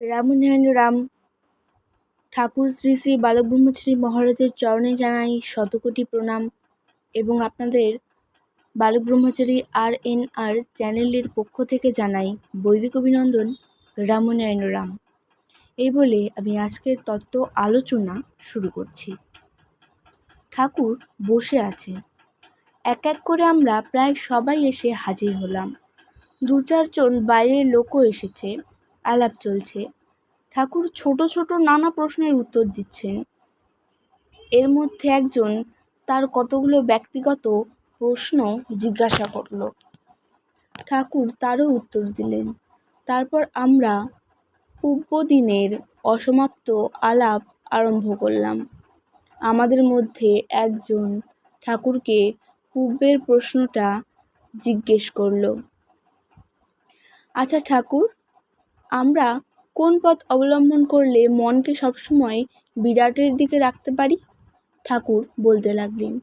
রামনারায়ণ রাম ঠাকুর শ্রী শ্রী বালব্রহ্মচারী মহারাজের চরণে জানাই শতকোটি প্রণাম এবং আপনাদের বালব্রহ্মচারী RNR চ্যানেলের পক্ষ থেকে জানাই বৈদিক অভিনন্দন। রামনারায়ণ রাম এই বলে আমি আজকের তত্ত্ব আলোচনা শুরু করছি। ঠাকুর বসে আছেন। এক এক করে আমরা প্রায় সবাই এসে হাজির হলাম। 2-4 জন বাইরের লোকও এসেছে। আলাপ চলছে। ঠাকুর ছোট ছোট নানা প্রশ্নের উত্তর দিচ্ছেন। এর মধ্যে একজন তার কতগুলো ব্যক্তিগত প্রশ্ন জিজ্ঞাসা করল। ঠাকুর তারও উত্তর দিলেন। তারপর আমরা পূর্ব দিনের অসমাপ্ত আলাপ আরম্ভ করলাম। আমাদের মধ্যে একজন ঠাকুরকে পূর্বের প্রশ্নটা জিজ্ঞেস করল, আচ্ছা ঠাকুর, আমরা কোন পথ অবলম্বন করলে মনকে সবসময় বিরাটের দিকে রাখতে পারি? ঠাকুর বলতে লাগলেন,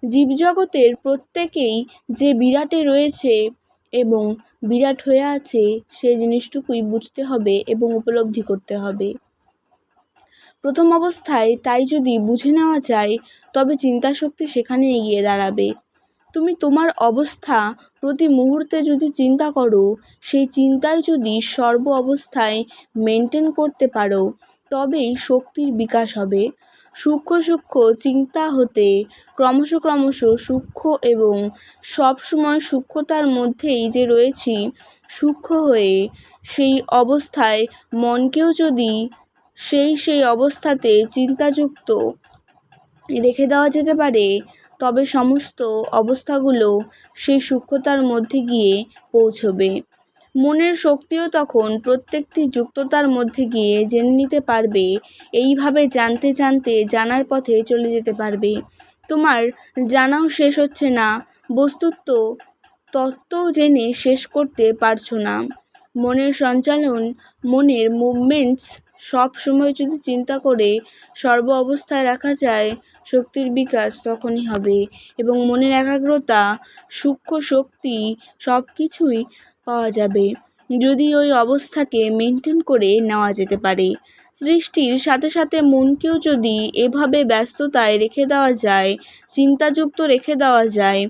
জীবজগতের প্রত্যেকেই যে বিরাটে রয়েছে এবং বিরাট হয়ে আছে সে জিনিসটুকুই বুঝতে হবে এবং উপলব্ধি করতে হবে। প্রথম অবস্থায় তাই যদি বুঝে নেওয়া যায় তবে চিন্তাশক্তি সেখানে এগিয়ে দাঁড়াবে। তুমি তোমার অবস্থা প্রতি মুহূর্তে যদি চিন্তা করো, সেই চিন্তায় যদি সর্ব অবস্থায় মেনটেন করতে পারো, তবেই শক্তির বিকাশ হবে। সূক্ষ্ম সূক্ষ্ম চিন্তা হতে ক্রমশ সূক্ষ্ম এবং সবসময় সূক্ষ্মতার মধ্যেই যে রয়েছি, সূক্ষ্ম হয়ে সেই অবস্থায় মনকেও যদি সেই অবস্থাতে চিন্তাযুক্ত রেখে দেওয়া যেতে পারে, তবে সমস্ত অবস্থাগুলো সেই সূক্ষ্মতার মধ্যে গিয়ে পৌঁছবে। মনের শক্তিও তখন প্রত্যেকটি যুক্ততার মধ্যে গিয়ে জেনে নিতে পারবে। এইভাবে জানতে জানতে জানার পথে চলে যেতে পারবে। তোমার জানাও শেষ হচ্ছে না, বস্তুত তত্ত্ব জেনে শেষ করতে পারছো না। মনের সঞ্চালন, মনের মুভমেন্টস সব সময় যদি চিন্তা করে সর্ব অবস্থায় রাখা যায়, শক্তির বিকাশ তখনই হবে এবং মনের একাগ্রতা, সূক্ষ্ম শক্তি সব কিছুই পাওয়া যাবে যদি ওই অবস্থাকে মেনটেন করে নেওয়া যেতে পারে। সৃষ্টির সাথে সাথে মনকেও যদি এভাবে ব্যস্ততায় রেখে দেওয়া যায়, চিন্তাযুক্ত রেখে দেওয়া যায়,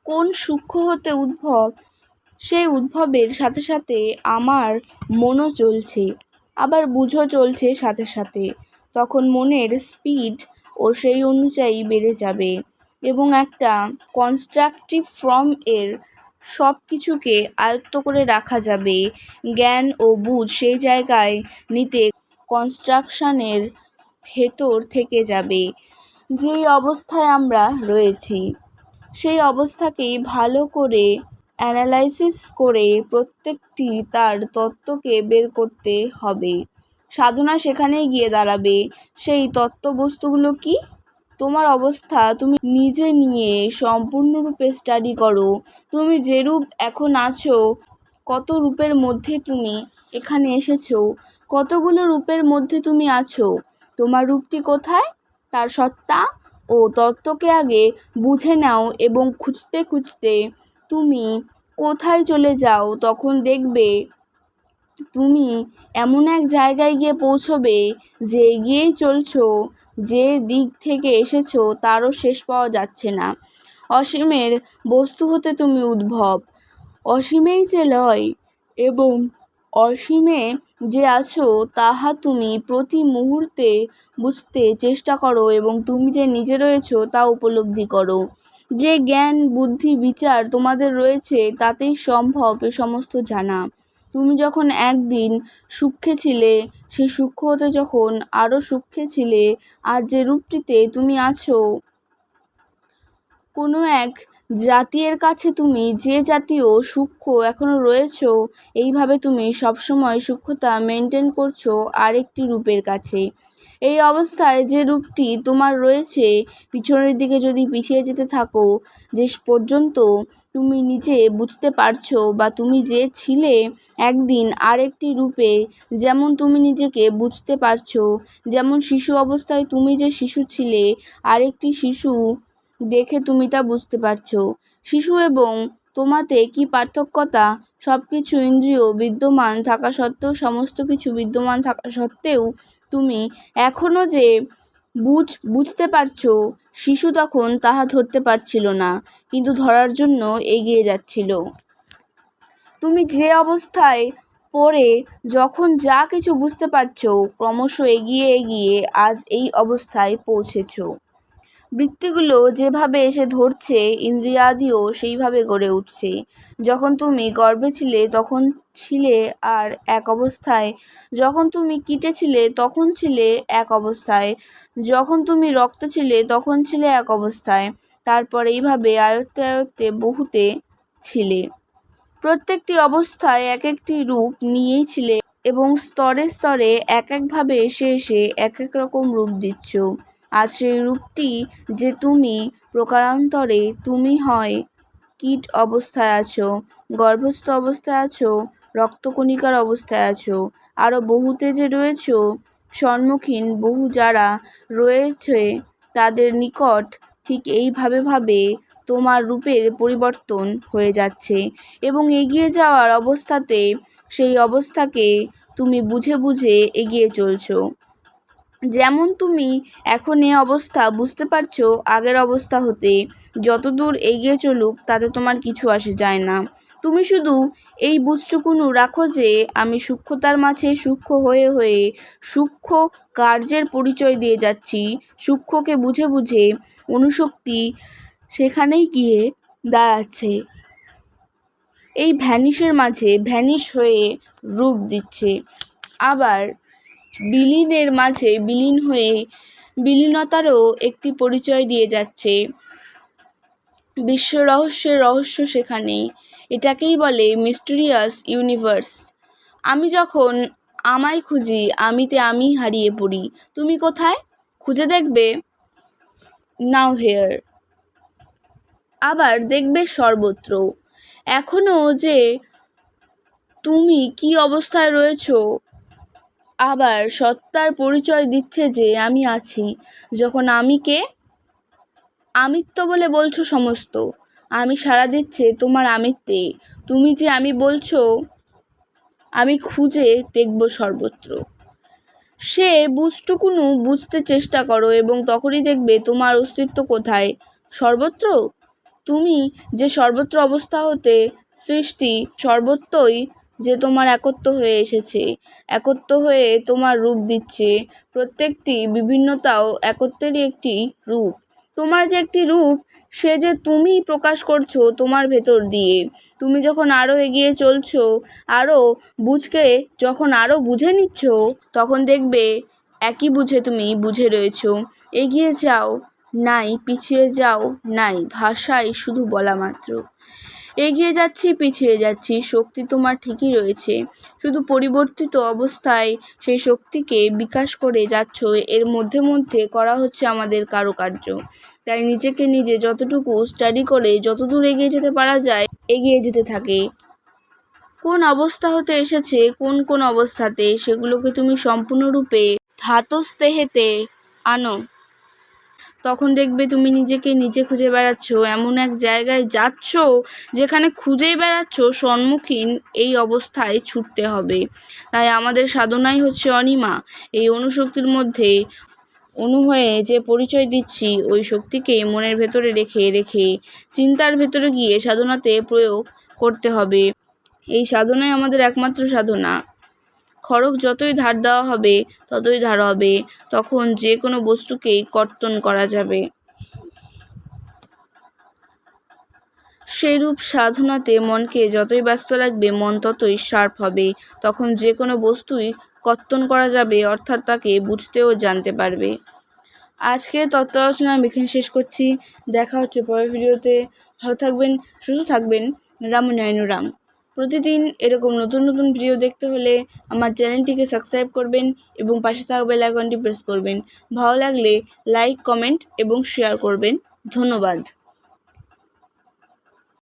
কোন সূক্ষ্ম হতে উদ্ভব, সেই উদ্ভবের সাথে সাথে আমার মনও চলছে, আবার বুঝও চলছে সাথে সাথে, তখন মনের স্পিড ও সেই অনুযায়ী বেড়ে যাবে এবং একটা কনস্ট্রাকটিভ ফর্ম এর সব কিছুকে আয়ত্ত করে রাখা যাবে। জ্ঞান ও বুঝ সেই জায়গায় নিতে কনস্ট্রাকশনের ভেতর থেকে যাবে। যেই অবস্থায় আমরা রয়েছি সেই অবস্থাকেই ভালো করে অ্যানালাইসিস করে প্রত্যেকটি তার তত্ত্বকে বের করতে হবে। সাধনা সেখানেই গিয়ে দাঁড়াবে। সেই তত্ত্ববস্তুগুলো কি? তোমার অবস্থা তুমি নিজে নিয়ে সম্পূর্ণরূপে স্টাডি করো। তুমি যে রূপ এখন আছো, কত রূপের মধ্যে তুমি এখানে এসেছো, কতগুলো রূপের মধ্যে তুমি আছো, তোমার রূপটি কোথায়? তার সত্তা ও তত্ত্বকে আগে বুঝে নাও এবং খুঁজতে খুঁজতে তুমি কোথায় চলে যাও, তখন দেখবে তুমি এমন এক জায়গায় গিয়ে পৌঁছবে যে এগিয়েই চলছো, যে দিক থেকে এসেছো তারও শেষ পাওয়া যাচ্ছে না। অসীমের বস্তু হতে তুমি উদ্ভব, অসীমেই যে লয় এবং অসীমে যে আছো তাহা তুমি প্রতি মুহূর্তে বুঝতে চেষ্টা করো এবং তুমি যে নিজে রয়েছো তা উপলব্ধি করো। যে জ্ঞান, বুদ্ধি, বিচার তোমাদের রয়েছে তাতেই সম্ভব এ সমস্ত জানা। তুমি যখন একদিন সূক্ষ্মে ছিলে, সেই সূক্ষ্ম হতে যখন আরও সূক্ষ্মে ছিলে, আর যে রূপটিতে তুমি আছো, কোনো এক জাতীয়ের কাছে তুমি যে জাতীয় সূক্ষ্ম এখনও রয়েছো, এইভাবে তুমি সবসময় সূক্ষ্মতা মেনটেন করছো আরেকটি রূপের কাছে। এই অবস্থায় যে রূপটি তোমার রয়েছে, পিছনের দিকে যদি পিছিয়ে যেতে থাকো, যে পর্যন্ত তুমি নিজে বুঝতে পারছো বা তুমি যে ছিলে একদিন আরেকটি রূপে, যেমন তুমি নিজেকে বুঝতে পারছো, যেমন শিশু অবস্থায় তুমি যে শিশু ছিলে, আরেকটি শিশু দেখে তুমি তা বুঝতে পারছো। শিশু এবং তোমাতে কি পার্থক্যতা? সব কিছু ইন্দ্রিয় বিদ্যমান থাকা সত্ত্বেও, সমস্ত কিছু বিদ্যমান থাকা সত্ত্বেও তুমি এখনও যে বুঝতে পারছো, শিশু তখন তাহা ধরতে পারছিল না, কিন্তু ধরার জন্য এগিয়ে যাচ্ছিল। তুমি যে অবস্থায় পড়ে যখন যা কিছু বুঝতে পারছো, ক্রমশ এগিয়ে এগিয়ে আজ এই অবস্থায় পৌঁছেছো। বৃত্তিগুলো যেভাবে এসে ধরছে, ইন্দ্রিয়াদিও সেইভাবে গড়ে উঠছে। যখন তুমি গর্ভে ছিলে তখন ছিলে আর এক অবস্থায়, যখন তুমি কীটে ছিলে তখন ছিলে এক অবস্থায়, যখন তুমি রক্তে ছিলে তখন ছিলে এক অবস্থায়, তারপর এইভাবে আয়ত্তে আয়ত্তে বহুতে ছিলে। প্রত্যেকটি অবস্থায় এক একটি রূপ নিয়েই ছিলে এবং স্তরে স্তরে এক একভাবে এসে এসে এক এক রকম রূপ দিচ্ছ। আজ সেই রূপটি যে তুমি, প্রকারান্তরে তুমি হয় কীট অবস্থায় আছো, গর্ভস্থ অবস্থায় আছো, রক্তকণিকার অবস্থায় আছো, আরও বহুতে যে রয়েছ সম্মুখীন, বহু যারা রয়েছে তাদের নিকট ঠিক এইভাবে তোমার রূপের পরিবর্তন হয়ে যাচ্ছে এবং এগিয়ে যাওয়ার অবস্থাতে সেই অবস্থাকে তুমি বুঝে বুঝে এগিয়ে চলছো। যেমন তুমি এখন এ অবস্থা বুঝতে পারছো, আগের অবস্থা হতে যত দূর এগিয়ে চলুক তাতে তোমার কিছু আসে যায় না। তুমি শুধু এই বুঝটুকুনু রাখো যে আমি সূক্ষ্মতার মাঝে সূক্ষ্ম হয়ে হয়ে সূক্ষ্ম কার্যের পরিচয় দিয়ে যাচ্ছি। সূক্ষ্মকে বুঝে বুঝে অনুশক্তি সেখানেই গিয়ে দাঁড়াচ্ছে, এই ভ্যানিশের মাঝে ভ্যানিশ হয়ে রূপ দিচ্ছে, আবার বিলীনের মাঝে বিলীন হয়ে বিলীনতারও একটি পরিচয় দিয়ে যাচ্ছে। বিশ্ব রহস্যের রহস্য সেখানেই। এটাকেই বলে মিস্টিরিয়াস ইউনিভার্স। আমি যখন আমায় খুঁজি, আমিতে আমি হারিয়ে পড়ি। তুমি কোথায়? খুঁজে দেখবে নাও হেয়ার। আবার দেখবে সর্বত্র। এখনও যে তুমি কি অবস্থায় রয়েছো, আবার সত্তার পরিচয় দিচ্ছে যে আমি আছি। যখন আমিকে আমিত্ব বলে বলছো সমস্ত, আমি সাড়া দিচ্ছে তোমার আমিত্বে। তুমি যে আমি বলছো, আমি খুঁজে দেখব সর্বত্র। সে বুঝটুকুনু বুঝতে চেষ্টা করো এবং তখনই দেখবে তোমার অস্তিত্ব কোথায়। সর্বত্র। তুমি যে সর্বত্র অবস্থা হতে সৃষ্টি, সর্বত্রই যে তোমার একত্ব হয়ে এসেছে, একত্ব হয়ে তোমার রূপ দিচ্ছে। প্রত্যেকটি বিভিন্নতাও একত্বেরই একটি রূপ। তোমার যে একটি রূপ, সে যে তুমি প্রকাশ করছো তোমার ভেতর দিয়ে। তুমি যখন আরও এগিয়ে চলছো, আরও যখন আরও বুঝে নিচ্ছ, তখন দেখবে একই তুমি বুঝে রয়েছো। এগিয়ে যাও নাই, পিছিয়ে যাও নাই, ভাষায় শুধু বলা মাত্র। এগিয়ে যাচ্ছি, পিছিয়ে যাচ্ছি, শক্তি তোমার ঠিকই রয়েছে, শুধু পরিবর্তিত অবস্থায় সেই শক্তিকে বিকাশ করে যাচ্ছ। এর মধ্যে মধ্যে করা হচ্ছে আমাদের কারুকার্য। তাই নিজেকে নিজে যতটুকু স্টাডি করে যতদূর এগিয়ে যেতে পারা যায় এগিয়ে যেতে থাকে। কোন অবস্থা হতে এসেছে, কোন কোন অবস্থাতে, সেগুলোকে তুমি সম্পূর্ণরূপে ধাতস্থেহেতে আনো। তখন দেখবে তুমি নিজেকে নিজে খুঁজে বেড়াচ্ছ, এমন এক জায়গায় যাচ্ছ যেখানে খুঁজেই বেড়াচ্ছ সম্মুখীন এই অবস্থায় ছুটতে হবে। তাই আমাদের সাধনাই হচ্ছে অনিমা। এই অনুশক্তির মধ্যে অনু হয়ে যে পরিচয় দিচ্ছি, ওই শক্তিকে মনের ভেতরে রেখে রেখে চিন্তার ভেতরে গিয়ে সাধনাতে প্রয়োগ করতে হবে। এই সাধনাই আমাদের একমাত্র সাধনা। খড়গ যতই ধার দেওয়া হবে ততই ধার হবে, তখন যে কোনো বস্তুকেই কর্তন করা যাবে। সেইরূপ সাধনাতে মনকে যতই ব্যস্ত রাখবে মন ততই শার্প হবে। তখন যে কোনো বস্তুই কর্তন করা যাবে, অর্থাৎ তাকে বুঝতেও জানতে পারবে। আজকে তত্ত্ব আলোচনা আমি এখানে শেষ করছি। দেখা হচ্ছে পরের ভিডিওতে। ভালো থাকবেন, সুস্থ থাকবেন। রাম। প্রতিদিন এরকম নতুন নতুন ভিডিও দেখতে হলে আমার চ্যানেলটিকে সাবস্ক্রাইব করবেন এবং পাশে থাকা বেল আইকনটি প্রেস করবেন। ভালো লাগলে লাইক, কমেন্ট এবং শেয়ার করবেন। ধন্যবাদ।